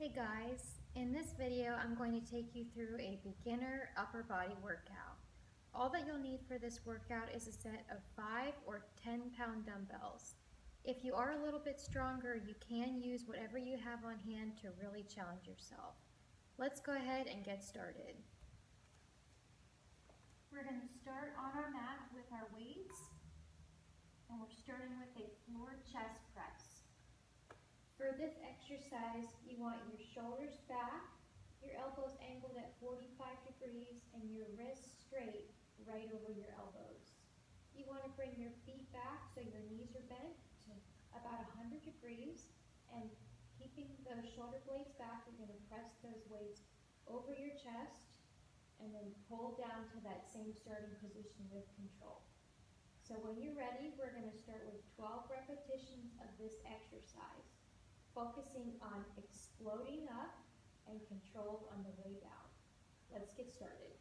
Hey guys, in this video I'm going to take you through a beginner upper body workout. All that you'll need for this workout is a set of 5 or 10-pound dumbbells. If you are a little bit stronger, you can use whatever you have on hand to really challenge yourself. Let's go ahead and get started. We're going to start on our mat with our weights, and we're starting with a floor chest press. For this exercise, you want your shoulders back, your elbows angled at 45 degrees, and your wrists straight right over your elbows. You want to bring your feet back so your knees are bent to about 100 degrees, and keeping those shoulder blades back, you're going to press those weights over your chest and then pull down to that same starting position with control. So when you're ready, we're going to start with 12 repetitions of this exercise, focusing on exploding up and controlled on the way down. Let's get started.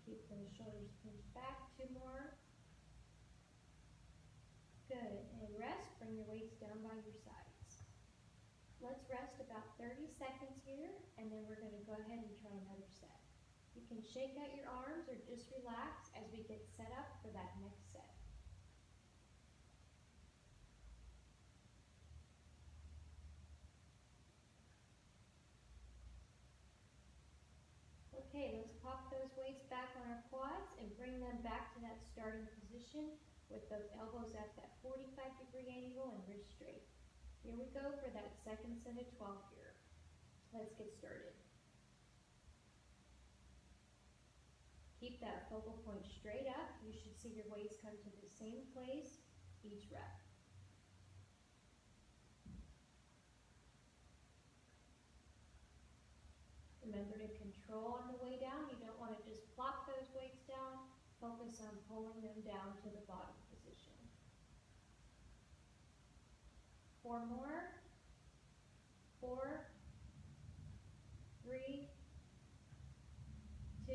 Keep those shoulders pinched back. 2 more. Good. And rest. Bring your weights down by your sides. Let's rest about 30 seconds here, and then we're going to go ahead and try another set. You can shake out your arms or just relax as we get set up for that next set. Okay, let's pop those weights back on our quads and bring them back to that starting position with those elbows at that 45-degree angle and wrists straight. Here we go for that second set of 12 here. Let's get started. Keep that focal point straight up. You should see your weights come to the same place each rep. Remember to control on the way down. You don't want to just plop those weights down. Focus on pulling them down to the bottom position. 4 more. 4, 3, 2,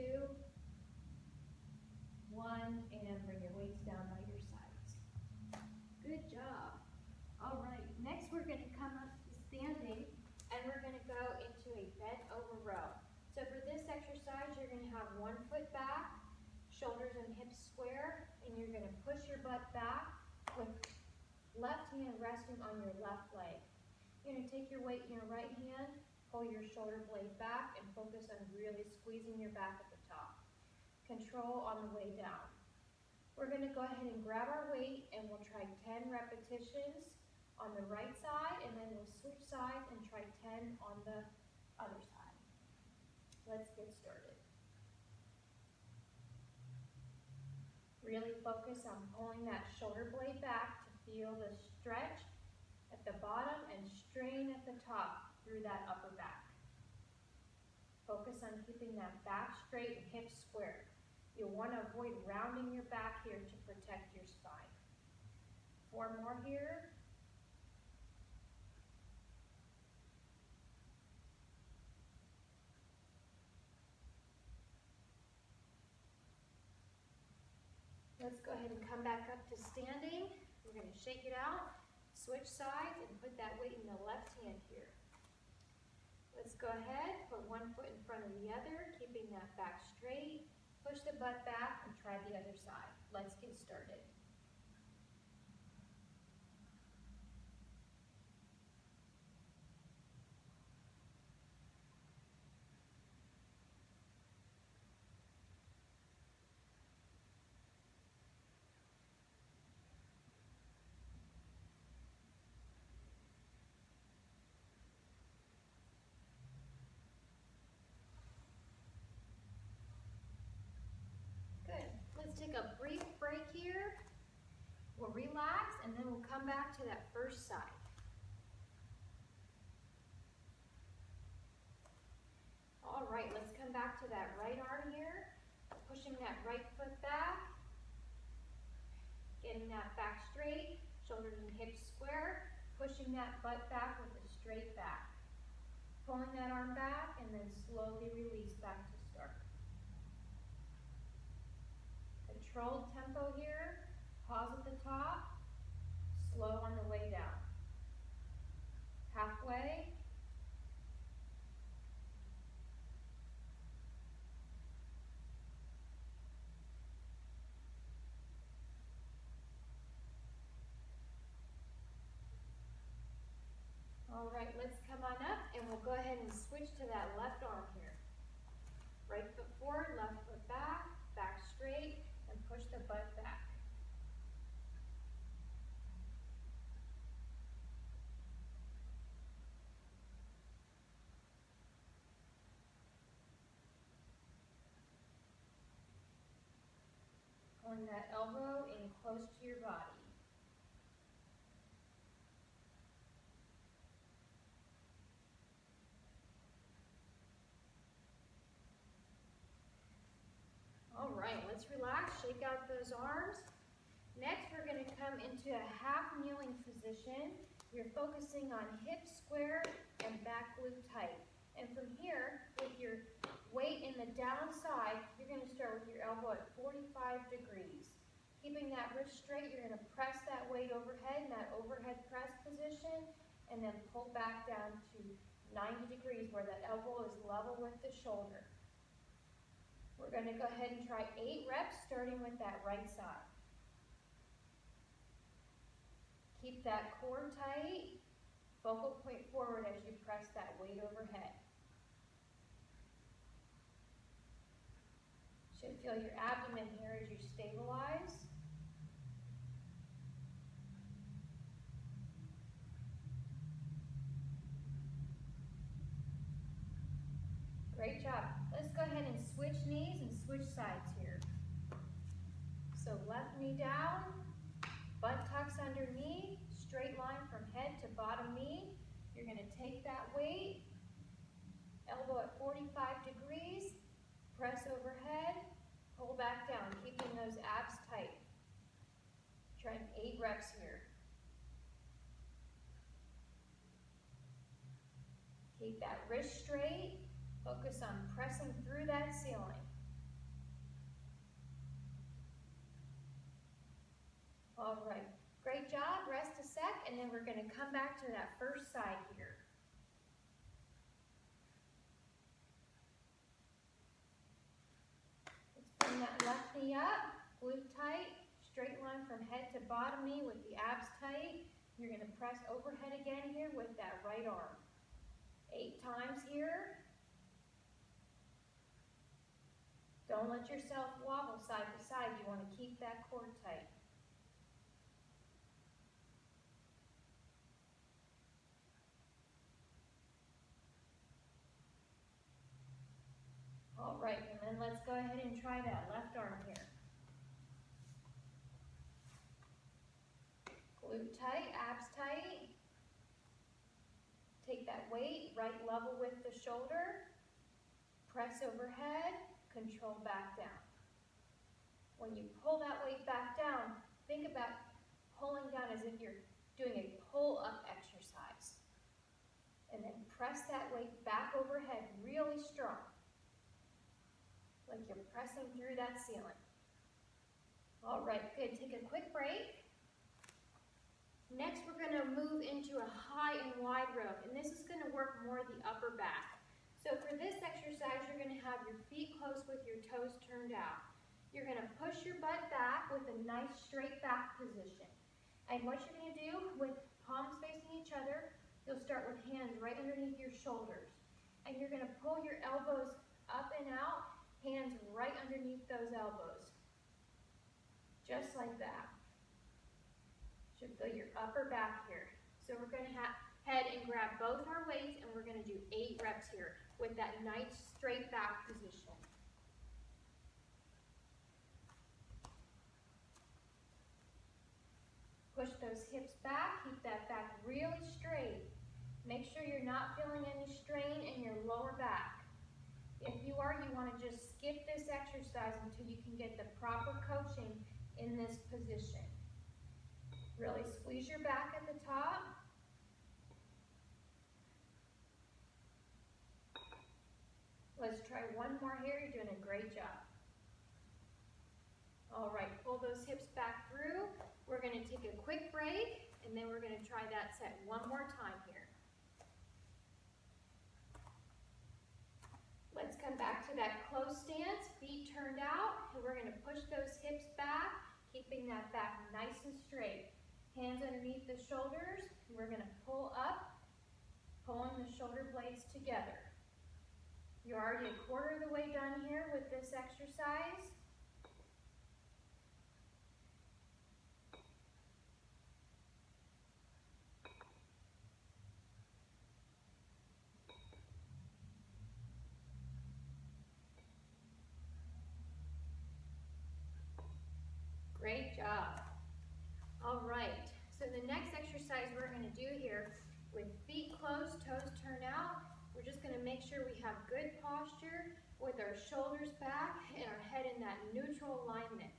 1, and bring your weights down by your sides. Good job. All right, next we're going to come up to standing, and we're going to go into a bent over row. So for this exercise, you're going to have 1 foot back, shoulders and hips square, and you're going to push your butt back with left hand resting on your left leg. You're going to take your weight in your right hand, pull your shoulder blade back, and focus on really squeezing your back at the top. Control on the way down. We're going to go ahead and grab our weight, and we'll try 10 repetitions on the right side, and then we'll switch sides and try 10 on the other side. Let's get started. Really focus on pulling that shoulder blade back to feel the stretch at the bottom and strain at the top through that upper back. Focus on keeping that back straight and hips square. You'll want to avoid rounding your back here to protect your spine. 4 more here. Let's go ahead and come back up to standing. We're going to shake it out, switch sides, and put that weight in the left hand here. Let's go ahead, put 1 foot in front of the other, keeping that back straight. Push the butt back and try the other side. Let's get started. Let's take a brief break here. We'll relax, and then we'll come back to that first side. back to that right arm here, pushing that right foot back, getting that back straight, shoulders and hips square, pushing that butt back with a straight back. Pulling that arm back and then slowly release back to start. Controlled tempo here, pause at the top, slow on the way down. Halfway. All right, let's come on up and we'll go ahead and switch to that left arm here. Right foot forward, left foot back, back straight, and push the butt back. Pulling that elbow in close to your body. All right, let's relax, shake out those arms. Next, we're going to come into a half kneeling position. You're focusing on hips square and back glute tight. And from here, with your weight in the down side, you're going to start with your elbow at 45 degrees. Keeping that wrist straight, you're going to press that weight overhead in that overhead press position, and then pull back down to 90 degrees where that elbow is level with the shoulder. We're going to go ahead and try 8 reps, starting with that right side. Keep that core tight, focal point forward as you press that weight overhead. Should feel your abdomen here as you stabilize. Great job. Let's go ahead and switch knees and switch sides here. So left knee down, buttocks underneath, straight line from head to bottom knee. You're going to take that weight, elbow at 45 degrees, press overhead, pull back down, keeping those abs tight. Trying 8 reps here. Keep that wrist straight. Focus on pressing through that ceiling. All right, great job. Rest a sec, and then we're going to come back to that first side here. Let's bring that left knee up, glute tight, straight line from head to bottom knee with the abs tight. You're going to press overhead again here with that right arm. 8 times here. Don't let yourself wobble side to side. You want to keep that core tight. All right, and then let's go ahead and try that left arm here. Glute tight, abs tight. Take that weight right level with the shoulder. Press overhead. Control back down. When you pull that weight back down, think about pulling down as if you're doing a pull-up exercise. And then press that weight back overhead really strong, like you're pressing through that ceiling. All right, good. Take a quick break. Next, we're going to move into a high and wide row, and this is going to work more the upper back. So for this exercise, you're going to have your feet close with your toes turned out. You're going to push your butt back with a nice straight back position. And what you're going to do with palms facing each other, you'll start with hands right underneath your shoulders. And you're going to pull your elbows up and out, hands right underneath those elbows. Just like that. Should feel your upper back here. So we're going to head and grab both our weights, and we're going to do 8 reps here with that nice straight back position. Push those hips back, keep that back really straight. Make sure you're not feeling any strain in your lower back. If you are, you want to just skip this exercise until you can get the proper coaching in this position. Really squeeze your back at the top. Let's try one more here. You're doing a great job. All right, pull those hips back through. We're going to take a quick break, and then we're going to try that set one more time here. Let's come back to that close stance, feet turned out, and we're going to push those hips back, keeping that back nice and straight. Hands underneath the shoulders, and we're going to pull up, pulling the shoulder blades together. You're already a quarter of the way done here with this exercise. Great job. All right, so the next exercise we're going to do here with feet closed, toes turned out, we're just going to make sure we have good posture with our shoulders back and our head in that neutral alignment.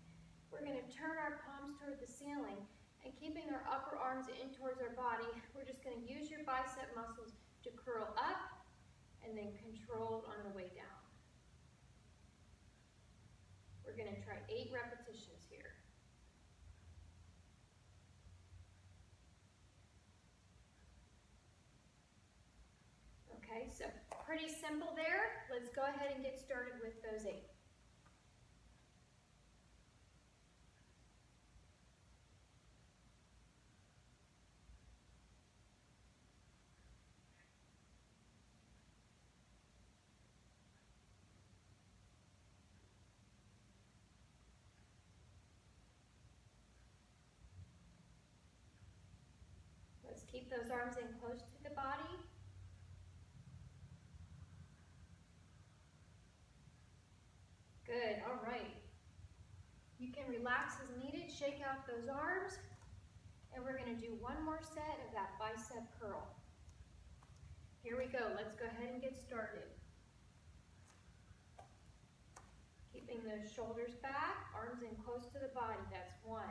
We're going to turn our palms toward the ceiling and keeping our upper arms in towards our body, we're just going to use your bicep muscles to curl up and then control on the way down. We're going to try 8 repetitions here. Okay, so pretty simple there. Let's go ahead and get started with those 8. Let's keep those arms in close to the body. Good, all right. You can relax as needed, shake out those arms, and we're going to do one more set of that bicep curl. Here we go, let's go ahead and get started. Keeping those shoulders back, arms in close to the body, that's 1.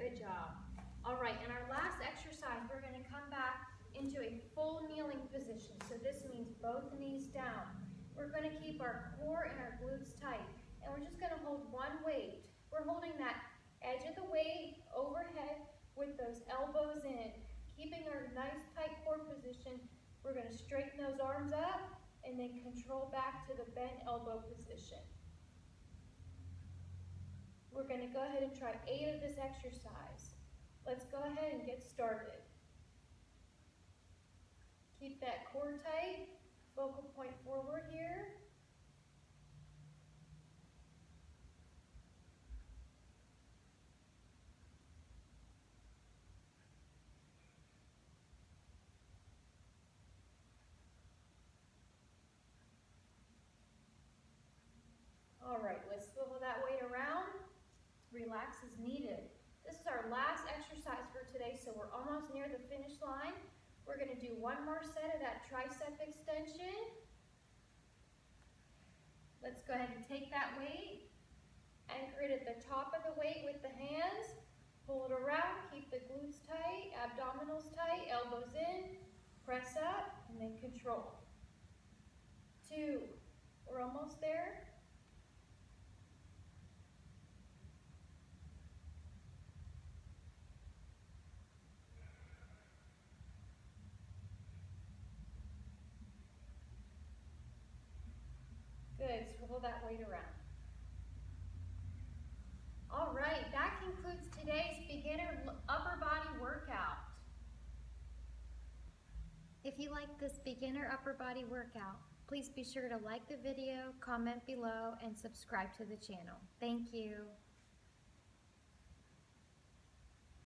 Good job. All right, in our last exercise, we're going to come back into a full kneeling position. So this means both knees down. We're going to keep our core and our glutes tight. And we're just going to hold one weight. We're holding that edge of the weight overhead with those elbows in. Keeping our nice tight core position, we're going to straighten those arms up and then control back to the bent elbow position. We're going to go ahead and try 8 of this exercise. Let's go ahead and get started. Keep that core tight, focal point forward here. All right, let's swivel that weight around. Relax as needed. This is our last exercise for today, so we're almost near the finish line. We're going to do one more set of that tricep extension. Let's go ahead and take that weight, anchor it at the top of the weight with the hands, pull it around, keep the glutes tight, abdominals tight, elbows in, press up, and then control. 2, we're almost there. Good, swivel that weight around. All right, that concludes today's beginner upper body workout. If you like this beginner upper body workout, please be sure to like the video, comment below, and subscribe to the channel. Thank you.